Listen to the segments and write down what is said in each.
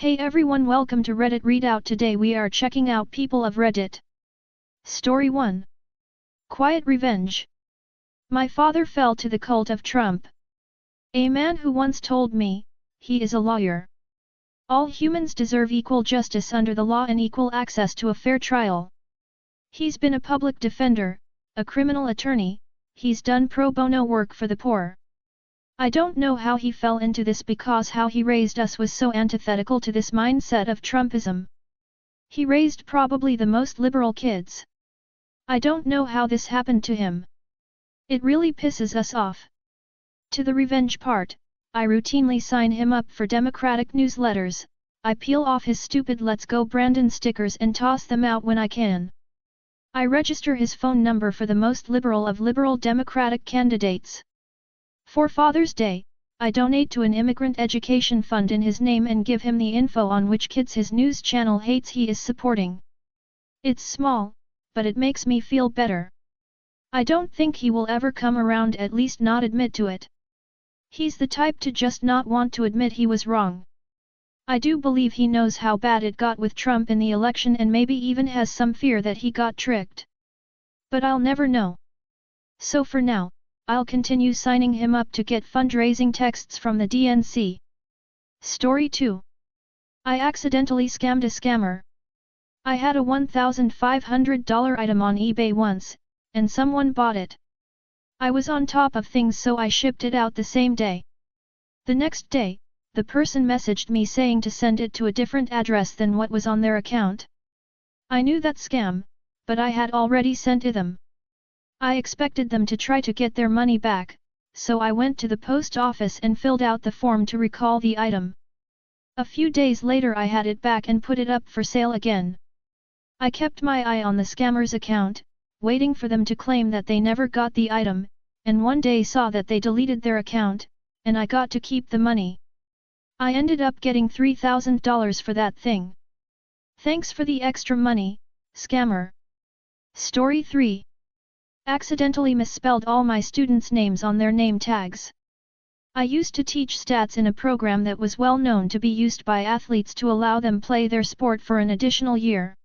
Hey everyone, welcome to Reddit Readout. Today we are checking out People of Reddit. Story 1. Quiet Revenge. My father fell to the cult of Trump. A man who once told me, he is a lawyer. All humans deserve equal justice under the law and equal access to a fair trial. He's been a public defender, a criminal attorney, he's done pro bono work for the poor. I don't know how he fell into this because how he raised us was so antithetical to this mindset of Trumpism. He raised probably the most liberal kids. I don't know how this happened to him. It really pisses us off. To the revenge part, I routinely sign him up for Democratic newsletters, I peel off his stupid Let's Go Brandon stickers and toss them out when I can. I register his phone number for the most liberal of liberal Democratic candidates. For Father's Day, I donate to an immigrant education fund in his name and give him the info on which kids his news channel hates he is supporting. It's small, but it makes me feel better. I don't think he will ever come around, at least not admit to it. He's the type to just not want to admit he was wrong. I do believe he knows how bad it got with Trump in the election and maybe even has some fear that he got tricked. But I'll never know. So for now, I'll continue signing him up to get fundraising texts from the DNC. Story 2. I accidentally scammed a scammer. I had a $1,500 item on eBay once, and someone bought it. I was on top of things so I shipped it out the same day. The next day, the person messaged me saying to send it to a different address than what was on their account. I knew that scam, but I had already sent it them. I expected them to try to get their money back, so I went to the post office and filled out the form to recall the item. A few days later I had it back and put it up for sale again. I kept my eye on the scammer's account, waiting for them to claim that they never got the item, and one day saw that they deleted their account, and I got to keep the money. I ended up getting $3,000 for that thing. Thanks for the extra money, scammer. Story 3. Accidentally misspelled all my students' names on their name tags. I used to teach stats in a program that was well known to be used by athletes to allow them play their sport for an additional year.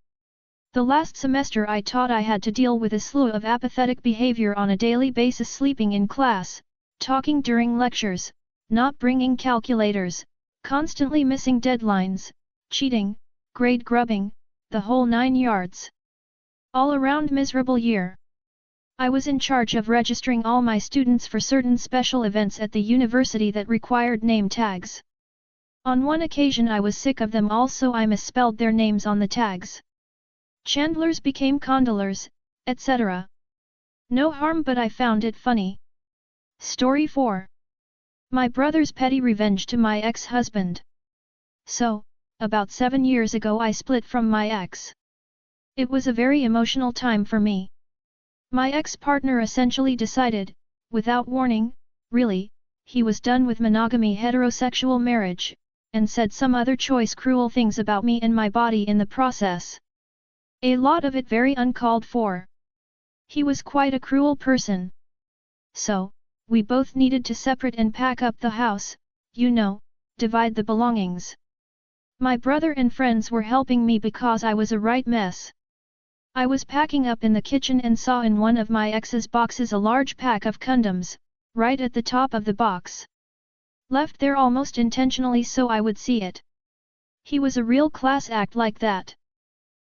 The last semester I taught I had to deal with a slew of apathetic behavior on a daily basis, sleeping in class, talking during lectures, not bringing calculators, constantly missing deadlines, cheating, grade grubbing, the whole 9 yards. All around miserable year. I was in charge of registering all my students for certain special events at the university that required name tags. On one occasion I was sick of them all, so I misspelled their names on the tags. Chandlers became condolers, etc. No harm, but I found it funny. Story 4. My brother's petty revenge to my ex-husband. So, about 7 years ago I split from my ex. It was a very emotional time for me. My ex-partner essentially decided, without warning, really, he was done with monogamy heterosexual marriage, and said some other choice cruel things about me and my body in the process. A lot of it very uncalled for. He was quite a cruel person. So, we both needed to separate and pack up the house, you know, divide the belongings. My brother and friends were helping me because I was a right mess. I was packing up in the kitchen and saw in one of my ex's boxes a large pack of condoms, right at the top of the box. Left there almost intentionally so I would see it. He was a real class act like that.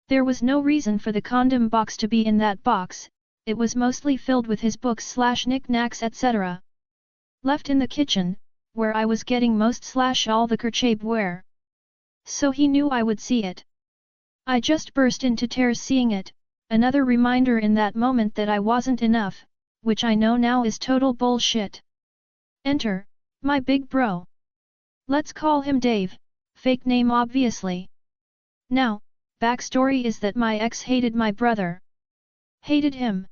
There was no reason for the condom box to be in that box, it was mostly filled with his books/knickknacks etc. Left in the kitchen, where I was getting most/all the kerchabware. So he knew I would see it. I just burst into tears seeing it, another reminder in that moment that I wasn't enough, which I know now is total bullshit. Enter, my big bro. Let's call him Dave, fake name obviously. Now, backstory is that my ex hated my brother. Hated him.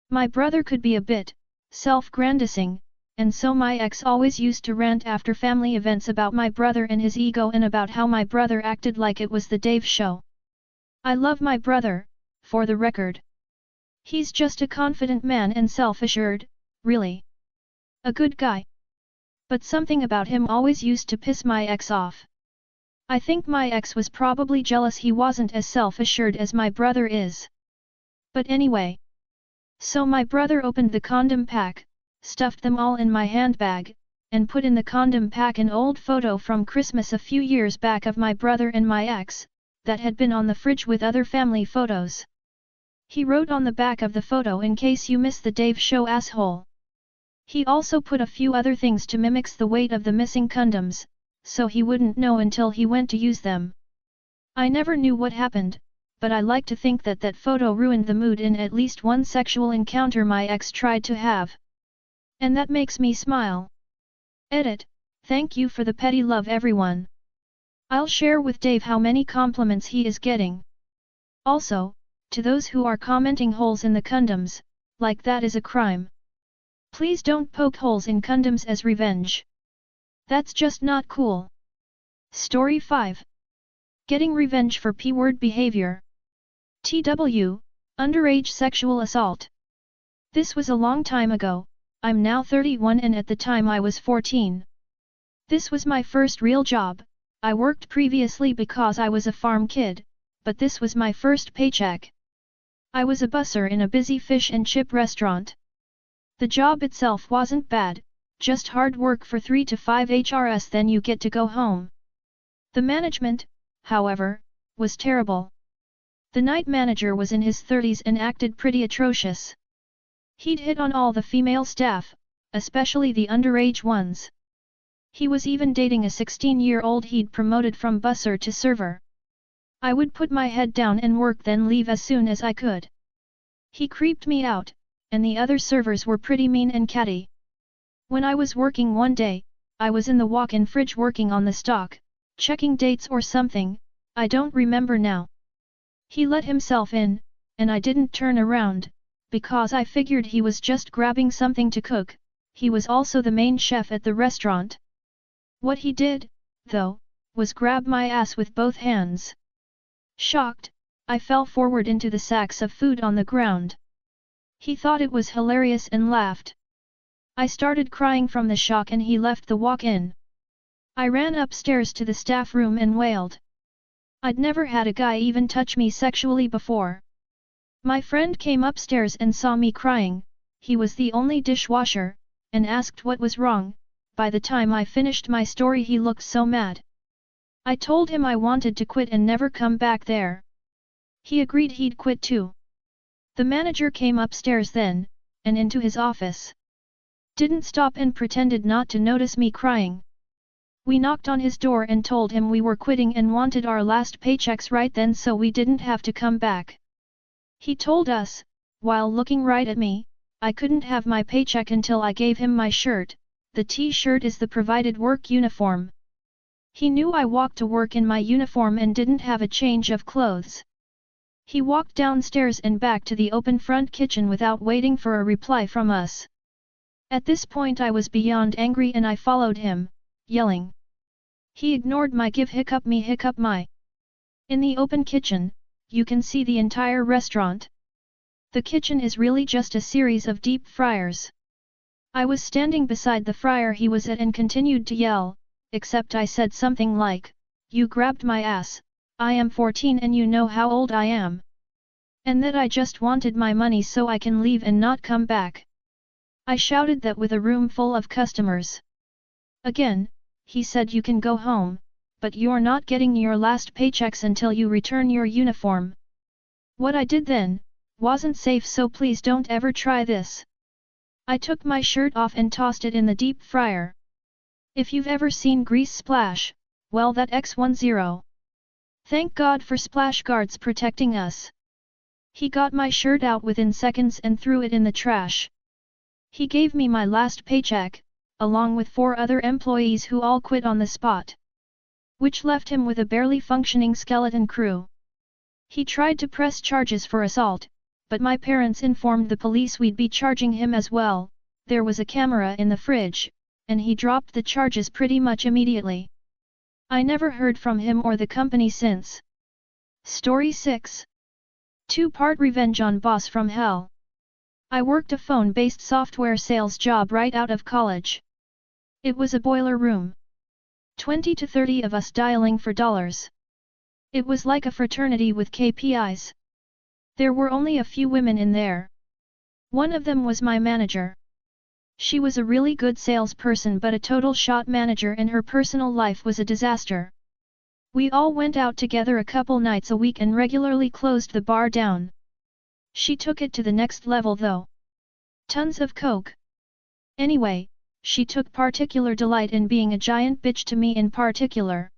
My brother could be a bit self-grandising, and so my ex always used to rant after family events about my brother and his ego and about how my brother acted like it was the Dave show. I love my brother, for the record. He's just a confident man and self-assured, really. A good guy. But something about him always used to piss my ex off. I think my ex was probably jealous he wasn't as self-assured as my brother is. But anyway. So my brother opened the condom pack, stuffed them all in my handbag, and put in the condom pack an old photo from Christmas a few years back of my brother and my ex, that had been on the fridge with other family photos. He wrote on the back of the photo, "In case you miss the Dave show, asshole." He also put a few other things to mimic the weight of the missing condoms, so he wouldn't know until he went to use them. I never knew what happened, but I like to think that that photo ruined the mood in at least one sexual encounter my ex tried to have. And that makes me smile. Edit, thank you for the petty love, everyone. I'll share with Dave how many compliments he is getting. Also, to those who are commenting holes in the condoms, like that is a crime. Please don't poke holes in condoms as revenge. That's just not cool. Story 5. Getting revenge for P-word behavior. TW, underage sexual assault. This was a long time ago. I'm now 31 and at the time I was 14. This was my first real job. I worked previously because I was a farm kid, but this was my first paycheck. I was a busser in a busy fish and chip restaurant. The job itself wasn't bad, just hard work for 3 to 5 HRS, then you get to go home. The management, however, was terrible. The night manager was in his 30s and acted pretty atrocious. He'd hit on all the female staff, especially the underage ones. He was even dating a 16-year-old he'd promoted from busser to server. I would put my head down and work, then leave as soon as I could. He creeped me out, and the other servers were pretty mean and catty. When I was working one day, I was in the walk-in fridge working on the stock, checking dates or something, I don't remember now. He let himself in, and I didn't turn around, because I figured he was just grabbing something to cook. He was also the main chef at the restaurant. What he did, though, was grab my ass with both hands. Shocked, I fell forward into the sacks of food on the ground. He thought it was hilarious and laughed. I started crying from the shock and he left the walk-in. I ran upstairs to the staff room and wailed. I'd never had a guy even touch me sexually before. My friend came upstairs and saw me crying, he was the only dishwasher, and asked what was wrong. By the time I finished my story he looked so mad. I told him I wanted to quit and never come back there. He agreed he'd quit too. The manager came upstairs then, and into his office. Didn't stop and pretended not to notice me crying. We knocked on his door and told him we were quitting and wanted our last paychecks right then so we didn't have to come back. He told us, while looking right at me, I couldn't have my paycheck until I gave him my shirt. The T-shirt is the provided work uniform. He knew I walked to work in my uniform and didn't have a change of clothes. He walked downstairs and back to the open front kitchen without waiting for a reply from us. At this point I was beyond angry and I followed him, yelling. He ignored my give hiccup me hiccup my. In the open kitchen, you can see the entire restaurant. The kitchen is really just a series of deep fryers. I was standing beside the fryer he was at and continued to yell, except I said something like, "You grabbed my ass, I am 14 and you know how old I am. And that I just wanted my money so I can leave and not come back." I shouted that with a room full of customers. Again, he said, "You can go home, but you're not getting your last paychecks until you return your uniform." What I did then wasn't safe, so please don't ever try this. I took my shirt off and tossed it in the deep fryer. If you've ever seen grease splash, well, that X10. Thank God for splash guards protecting us. He got my shirt out within seconds and threw it in the trash. He gave me my last paycheck, along with 4 other employees who all quit on the spot. Which left him with a barely functioning skeleton crew. He tried to press charges for assault, but my parents informed the police we'd be charging him as well. There was a camera in the fridge, and he dropped the charges pretty much immediately. I never heard from him or the company since. Story 6. 2-part revenge on boss from hell. I worked a phone-based software sales job right out of college. It was a boiler room. 20 to 30 of us dialing for dollars. It was like a fraternity with KPIs. There were only a few women in there. One of them was my manager. She was a really good salesperson but a total shot manager, and her personal life was a disaster. We all went out together a couple nights a week and regularly closed the bar down. She took it to the next level though. Tons of coke. Anyway, she took particular delight in being a giant bitch to me in particular.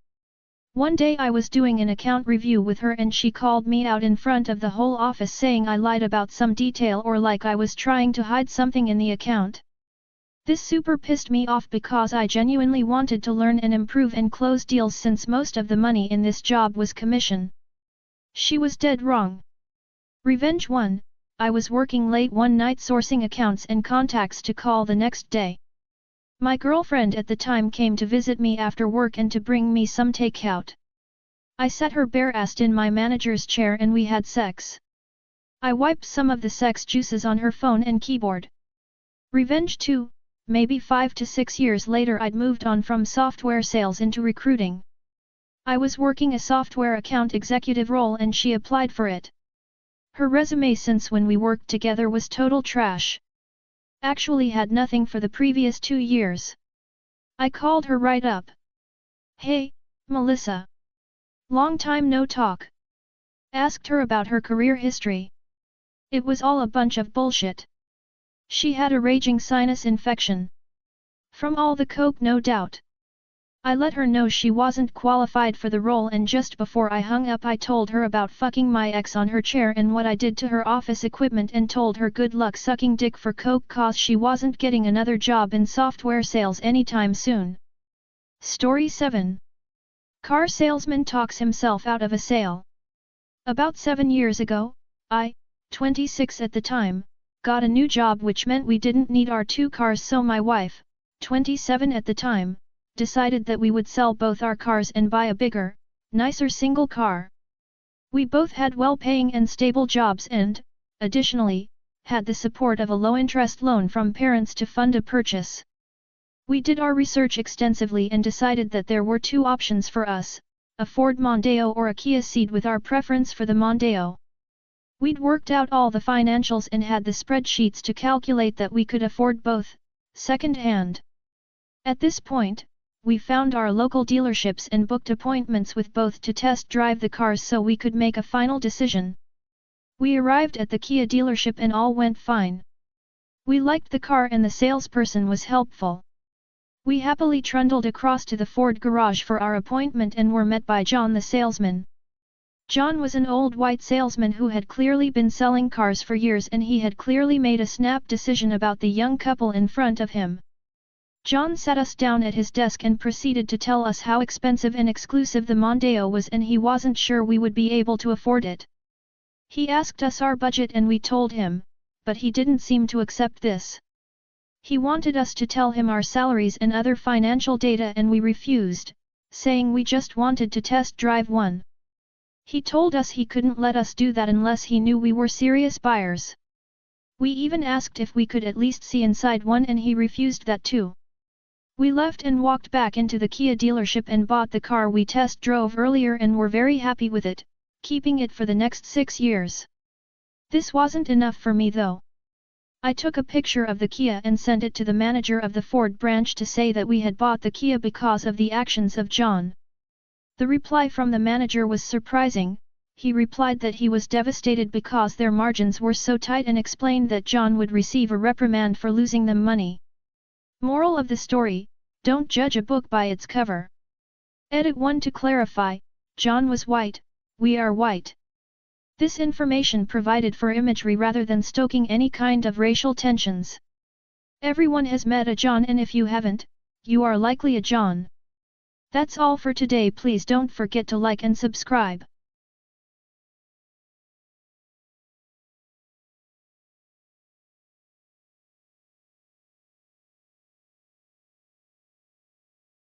One day I was doing an account review with her and she called me out in front of the whole office saying I lied about some detail or like I was trying to hide something in the account. This super pissed me off because I genuinely wanted to learn and improve and close deals since most of the money in this job was commission. She was dead wrong. Revenge 1, I was working late one night sourcing accounts and contacts to call the next day. My girlfriend at the time came to visit me after work and to bring me some takeout. I sat her bare-assed in my manager's chair and we had sex. I wiped some of the sex juices on her phone and keyboard. Revenge 2, maybe 5 to 6 years later I'd moved on from software sales into recruiting. I was working a software account executive role and she applied for it. Her resume since when we worked together was total trash. Actually had nothing for the previous 2 years. I called her right up. Hey, Melissa. Long time no talk. Asked her about her career history. It was all a bunch of bullshit. She had a raging sinus infection. From all the coke, no doubt. I let her know she wasn't qualified for the role, and just before I hung up I told her about fucking my ex on her chair and what I did to her office equipment and told her good luck sucking dick for coke cause she wasn't getting another job in software sales anytime soon. Story 7. Car salesman talks himself out of a sale. About 7 years ago, I, 26 at the time, got a new job which meant we didn't need our 2 cars, so my wife, 27 at the time, decided that we would sell both our cars and buy a bigger, nicer single car. We both had well-paying and stable jobs and, additionally, had the support of a low-interest loan from parents to fund a purchase. We did our research extensively and decided that there were 2 options for us, a Ford Mondeo or a Kia Ceed, with our preference for the Mondeo. We'd worked out all the financials and had the spreadsheets to calculate that we could afford both, second-hand. At this point, we found our local dealerships and booked appointments with both to test drive the cars so we could make a final decision. We arrived at the Kia dealership and all went fine. We liked the car and the salesperson was helpful. We happily trundled across to the Ford garage for our appointment and were met by John, the salesman. John was an old white salesman who had clearly been selling cars for years, and he had clearly made a snap decision about the young couple in front of him. John sat us down at his desk and proceeded to tell us how expensive and exclusive the Mondeo was and he wasn't sure we would be able to afford it. He asked us our budget and we told him, but he didn't seem to accept this. He wanted us to tell him our salaries and other financial data and we refused, saying we just wanted to test drive one. He told us he couldn't let us do that unless he knew we were serious buyers. We even asked if we could at least see inside one and he refused that too. We left and walked back into the Kia dealership and bought the car we test drove earlier and were very happy with it, keeping it for the next 6 years. This wasn't enough for me though. I took a picture of the Kia and sent it to the manager of the Ford branch to say that we had bought the Kia because of the actions of John. The reply from the manager was surprising. He replied that he was devastated because their margins were so tight and explained that John would receive a reprimand for losing them money. Moral of the story: don't judge a book by its cover. Edit 1 to clarify, John was white, we are white. This information provided for imagery rather than stoking any kind of racial tensions. Everyone has met a John, and if you haven't, you are likely a John. That's all for today. Please don't forget to like and subscribe.